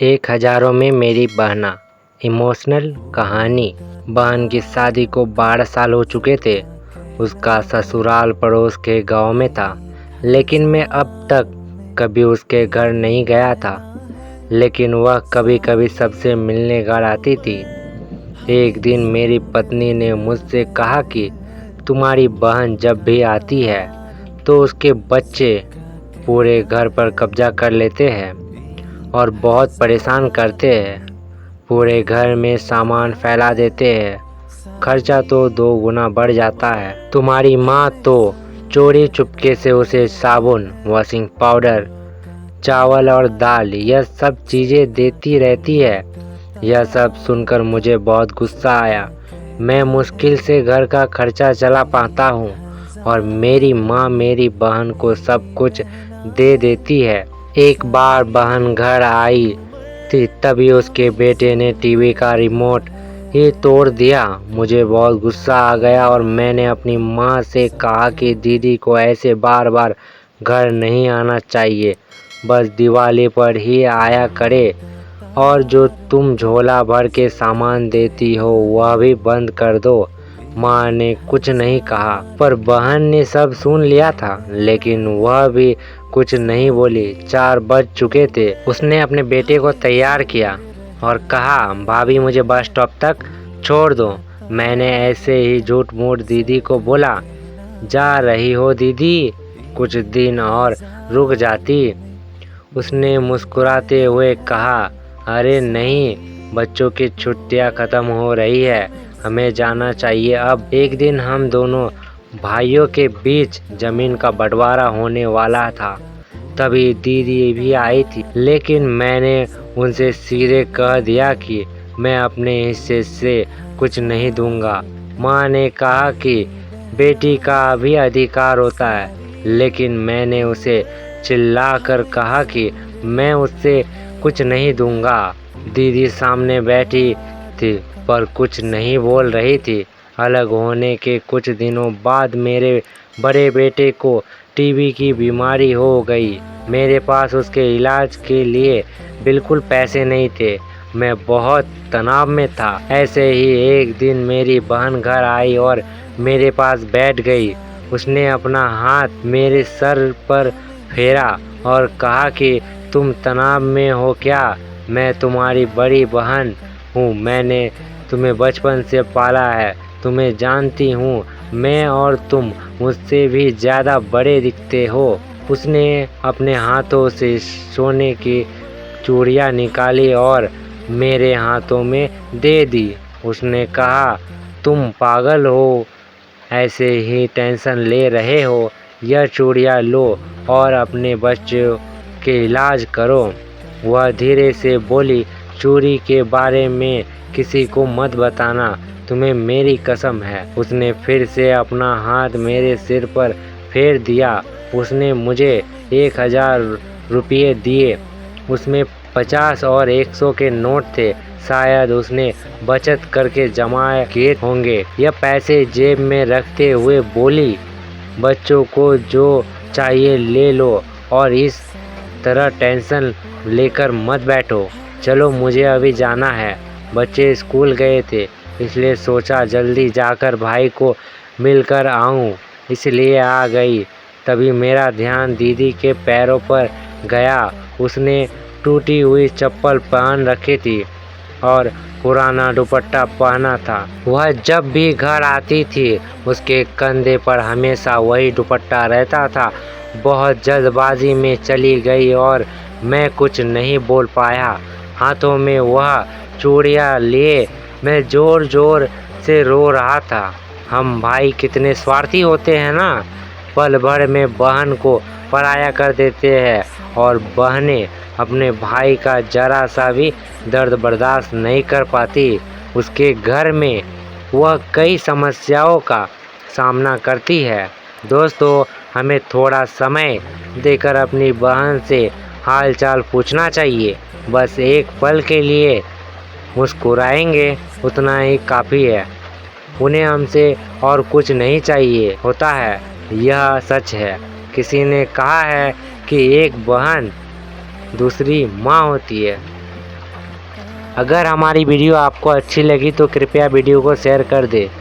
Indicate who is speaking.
Speaker 1: एक हज़ारों में मेरी बहना। इमोशनल कहानी। बहन की शादी को 12 साल हो चुके थे। उसका ससुराल पड़ोस के गांव में था, लेकिन मैं अब तक कभी उसके घर नहीं गया था। लेकिन वह कभी कभी सबसे मिलने घर आती थी। एक दिन मेरी पत्नी ने मुझसे कहा कि तुम्हारी बहन जब भी आती है तो उसके बच्चे पूरे घर पर कब्जा कर लेते हैं और बहुत परेशान करते हैं। पूरे घर में सामान फैला देते हैं। खर्चा तो 2 गुना बढ़ जाता है। तुम्हारी माँ तो चोरी चुपके से उसे साबुन, वॉशिंग पाउडर, चावल और दाल यह सब चीज़ें देती रहती है। यह सब सुनकर मुझे बहुत गुस्सा आया। मैं मुश्किल से घर का खर्चा चला पाता हूँ और मेरी माँ मेरी बहन को सब कुछ दे देती है। एक बार बहन घर आई थी, तभी उसके बेटे ने टीवी का रिमोट ही तोड़ दिया। मुझे बहुत गुस्सा आ गया और मैंने अपनी माँ से कहा कि दीदी को ऐसे बार बार घर नहीं आना चाहिए, बस दिवाली पर ही आया करे। और जो तुम झोला भर के सामान देती हो वह भी बंद कर दो। माँ ने कुछ नहीं कहा, पर बहन ने सब सुन लिया था, लेकिन वह भी कुछ नहीं बोली। 4 बज चुके थे। उसने अपने बेटे को तैयार किया और कहा, भाभी मुझे बस स्टॉप तक छोड़ दो। मैंने ऐसे ही झूठ मूठ दीदी को बोला, जा रही हो दीदी, कुछ दिन और रुक जाती। उसने मुस्कुराते हुए कहा, अरे नहीं, बच्चों की छुट्टियां ख़त्म हो रही है, हमें जाना चाहिए अब। एक दिन हम दोनों भाइयों के बीच ज़मीन का बंटवारा होने वाला था। तभी दीदी भी आई थी, लेकिन मैंने उनसे सीधे कह दिया कि मैं अपने हिस्से से कुछ नहीं दूंगा। माँ ने कहा कि बेटी का भी अधिकार होता है, लेकिन मैंने उसे चिल्लाकर कहा कि मैं उससे कुछ नहीं दूंगा। दीदी सामने बैठी थी पर कुछ नहीं बोल रही थी। अलग होने के कुछ दिनों बाद मेरे बड़े बेटे को टीबी की बीमारी हो गई। मेरे पास उसके इलाज के लिए बिल्कुल पैसे नहीं थे। मैं बहुत तनाव में था। ऐसे ही एक दिन मेरी बहन घर आई और मेरे पास बैठ गई। उसने अपना हाथ मेरे सर पर फेरा और कहा कि तुम तनाव में हो क्या? मैं तुम्हारी बड़ी बहन हूँ। मैंने तुम्हें बचपन से पाला है, तुम्हें जानती हूँ। मैं और तुम मुझसे भी ज़्यादा बड़े दिखते हो। उसने अपने हाथों से सोने की चूड़ियाँ निकाली और मेरे हाथों में दे दी। उसने कहा, तुम पागल हो, ऐसे ही टेंशन ले रहे हो। यह चूड़ियाँ लो और अपने बच्चों के इलाज करो। वह धीरे से बोली, चोरी के बारे में किसी को मत बताना, तुम्हें मेरी कसम है। उसने फिर से अपना हाथ मेरे सिर पर फेर दिया। उसने मुझे 1000 रुपये दिए। उसमें 50 और 100 के नोट थे। शायद उसने बचत करके जमा किए होंगे। यह पैसे जेब में रखते हुए बोली, बच्चों को जो चाहिए ले लो और इस तरह टेंशन लेकर मत बैठो। चलो, मुझे अभी जाना है। बच्चे स्कूल गए थे, इसलिए सोचा जल्दी जाकर भाई को मिलकर आऊं, इसलिए आ गई। तभी मेरा ध्यान दीदी के पैरों पर गया। उसने टूटी हुई चप्पल पहन रखी थी और पुराना दुपट्टा पहना था। वह जब भी घर आती थी उसके कंधे पर हमेशा वही दुपट्टा रहता था। बहुत जल्दबाजी में चली गई और मैं कुछ नहीं बोल पाया। हाथों में वह चूड़ियाँ लिए मैं ज़ोर ज़ोर से रो रहा था। हम भाई कितने स्वार्थी होते हैं ना। पल भर में बहन को पराया कर देते हैं और बहनें अपने भाई का जरा सा भी दर्द बर्दाश्त नहीं कर पाती। उसके घर में वह कई समस्याओं का सामना करती है। दोस्तों, हमें थोड़ा समय देकर अपनी बहन से हाल चाल पूछना चाहिए। बस एक पल के लिए मुस्कुराएंगे, उतना ही काफ़ी है। उन्हें हमसे और कुछ नहीं चाहिए होता है, यह सच है। किसी ने कहा है कि एक बहन दूसरी माँ होती है। अगर हमारी वीडियो आपको अच्छी लगी तो कृपया वीडियो को शेयर कर दें